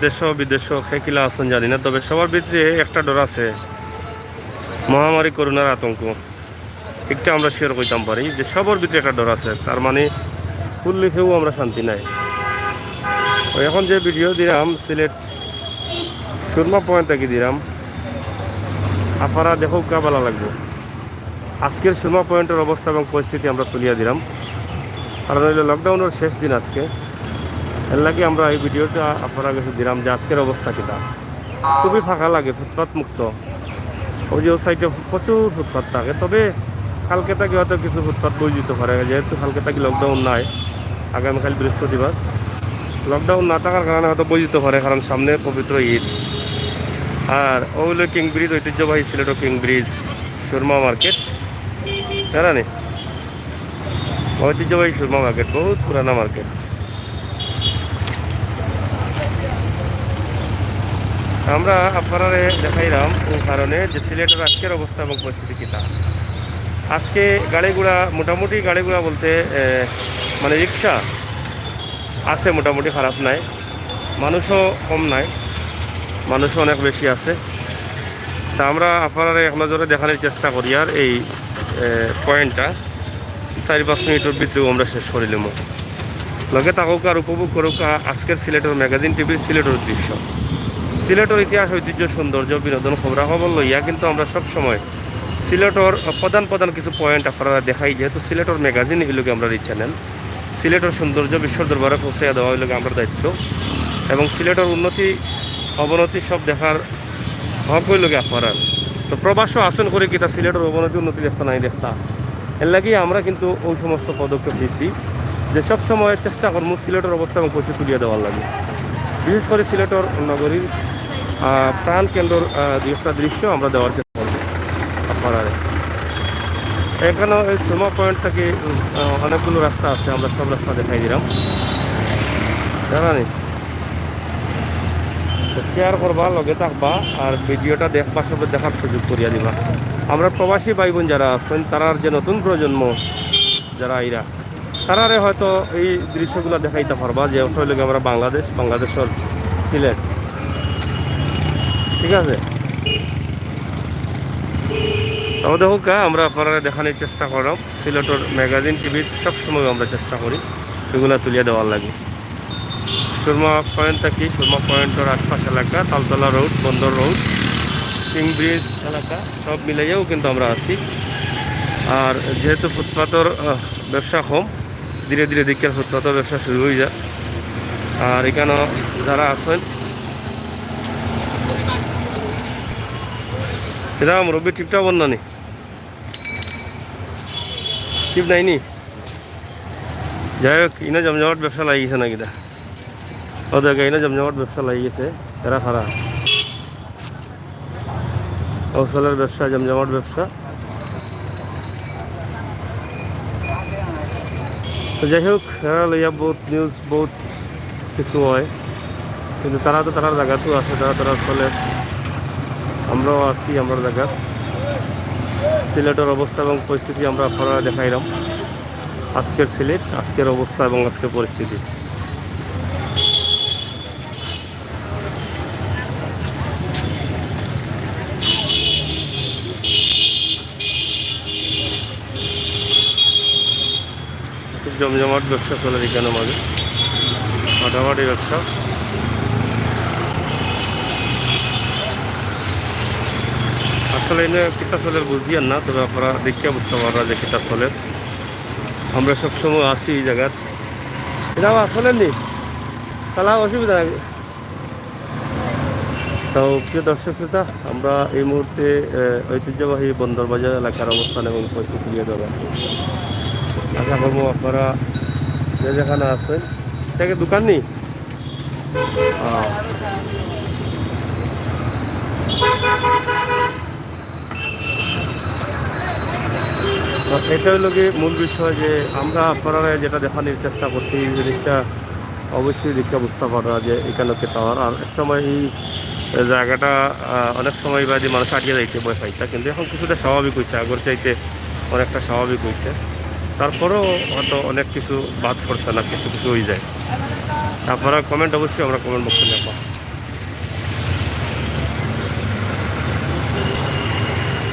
দেশ বিদেশ খেকিলা আছেন জানি না, তবে সবার ভিতরে একটা ডর আছে, মহামারী করোনার আতঙ্ক। একটা আমরা শেয়ার করতাম পারি যে সবার ভিতরে একটা ডর আছে, তার মানে ফুল লিখেও আমরা শান্তি নাই। এখন যে ভিডিও দিলাম সিলেট সুরমা পয়েন্ট থেকে দিলাম, আপনারা দেখো কা ভালো লাগবে। আজকের সুরমা পয়েন্টের অবস্থা এবং পরিস্থিতি আমরা তুলিয়া দিলাম, কারণ হইল লকডাউনের শেষ দিন আজকে। এর লাগে আমরা এই ভিডিওটা আপনারা কাছে দিলাম যে আজকের অবস্থা কিনা। খুবই ফাঁকা লাগে, ফুটপাত মুক্ত। ওই যে ও সাইডে প্রচুর ফুটপাত থাকে, তবে কালকে থেকে হয়তো কিছু ফুটপাত বই দিতে পারে, যেহেতু কালকে থেকে লকডাউন নাই। আগামীকাল বৃহস্পতিবার লকডাউন না থাকার কারণে হয়তো বই দিতে পারে, কারণ সামনে পবিত্র ঈদ। আর ওগুলো কিং ব্রিজ, ঐতিহ্যবাহী সিলেটও কিং ব্রিজ, সুরমা মার্কেট, জানা নি? ঐতিহ্যবাহী সুরমা মার্কেট, বহুত পুরানা মার্কেট। আমরা আপনারা দেখাইলাম এই কারণে যে সিলেটের আজকের অবস্থা এবং পরিস্থিতি কীটা। আজকে গাড়িগুড়া মোটামুটি, গাড়িগুড়া বলতে মানে রিক্সা আছে মোটামুটি, খারাপ নাই। মানুষও কম নাই, মানুষও অনেক বেশি আছে। তা আমরা আপনারা এক নজরে দেখানোর চেষ্টা করি। আর এই পয়েন্টটা 4-5 মিনিটের ভিতরেও আমরা শেষ করিলাম। লগে থাকুক আর উপভোগ করুক আজকের সিলেটের ম্যাগাজিন টিভির সিলেটের দৃশ্য, সিলেটের ইতিহাস, ঐতিহ্য, সৌন্দর্য, বিনোদন, খবরাখবর লইয়া কিন্তু আমরা সব সময় সিলেটের প্রধান কিছু পয়েন্ট আপনারা দেখাই। যেহেতু সিলেটের ম্যাগাজিন এগুলোকে আমরা এই চ্যানেল, সিলেটের সৌন্দর্য বিশ্বের দরবারে পৌঁছে দেওয়া এগুলোকে আমরা দায়িত্ব, এবং সিলেটের উন্নতি অবনতি সব দেখার হক হইলগে আপনারা। তো প্রবাসও আসন করে কিতা সিলেটের অবনতি উন্নতি দেখতে নাই দেখতা, এর লাগে আমরা কিন্তু ওই সমস্ত পদক্ষেপ নিচ্ছি যে সব সময় চেষ্টা করবো সিলেটের অবস্থা এবং পরিস্থিতি তুলিয়ে দেওয়ার লাগে। বিশেষ করে সিলেটের নগরীর প্রাণ কেন্দ্রের দু একটা দৃশ্য আমরা দেওয়ার চেষ্টা করবো আপনারা। এখানেও এই সুরমা পয়েন্ট থেকে অনেকগুলো রাস্তা আছে, আমরা সব রাস্তা দেখাই দিলাম, জানি? শেয়ার করবা, লগে থাকবা, আর ভিডিওটা দেখবা, সবে দেখার সুযোগ করিয়া দিবা। আমরা প্রবাসী ভাই বোন যারা আছেন, তারার যে নতুন প্রজন্ম যারা আইরা, তারারে হয়তো এই দৃশ্যগুলো দেখাইতে পারবা যে হইলে আমরা বাংলাদেশের সিলেট, ঠিক আছে? তবে দেখো আমরা আপনারা দেখানোর চেষ্টা করলাম সিলেটের ম্যাগাজিন টিভির সবসময় আমরা চেষ্টা করি সেগুলো তুলিয়ে দেওয়ার লাগে। সুরমা পয়েন্ট থাকি, সুরমা পয়েন্টের আশপাশ এলাকা, তালতলা রোড, বন্দর রোড, কিং ব্রিজ এলাকা সব মিলাইয়াও কিন্তু আমরা আছি। আর যেহেতু ফুটপাতের ব্যবসা কম, ধীরে ধীরে দিকের ফুটপাতের ব্যবসা শুরু হয়ে যায়। আর এখানে যারা আছেন এরা মুরব্বী টিপটা বন্যানি টিপ নাইনি, যাই হোক ইনা জমজমাট ব্যবসা লাগিয়েছে না কিনা, ও দেখ ইনা জমজমাট ব্যবসা লাগিয়েছে, এরা খারাপ কৌশলের ব্যবসা, জমজমাট ব্যবসা। তো যাই হোক এরা লইয়া বহুত নিউজ, বহুত কিছু হয়, কিন্তু তারা তো তারার জায়গাতেও আছে, তারা চলে। আমরাও আছি আমার জায়গা। সিলেটের অবস্থা এবং পরিস্থিতি আমরা আপনারা দেখাইলাম, আজকের সিলেট, আজকের অবস্থা এবং আজকের পরিস্থিতি। জমজমাট ব্যবসা চলে এখানে, মাঝে ফাটাফাটি ব্যবসা। আসলে এনে কিতা চলের বুঝি আর না, তবে আপনারা দেখতে বুঝতে পারা যে কিতা চলের। আমরা সবসময় আসি এই জায়গার, এটাও আসলে নি চালা অসুবিধা নাই। তো প্রিয় দর্শক শ্রোতা, আমরা এই মুহূর্তে ঐতিহ্যবাহী বন্দরবাজার এলাকার অবস্থান এবং পরিস্থিতি নিয়ে দেওয়া আশা করবো আপনারা যে যেখানে আছেন। এটাকে দোকান নেই, এটা হলো কি মূল বিষয় যে আমরা আপনারা যেটা দেখানোর চেষ্টা করছি, এই জিনিসটা অবশ্যই দেখে বুঝতে পারা যে এখানে টাওয়ার। আর এক সময় এই জায়গাটা অনেক সময় বাদে মানুষ আটকে যাইতে বয় পাইতা, কিন্তু এখন কিছুটা স্বাভাবিক হয়েছে, আগর চাইতে অনেকটা স্বাভাবিক হয়েছে। তারপরেও হয়তো অনেক কিছু বাদ পড়ছে না, কিছু কিছু হয়ে যায়। আপনারা কমেন্ট অবশ্যই আমরা কমেন্ট বক্সে লেখা।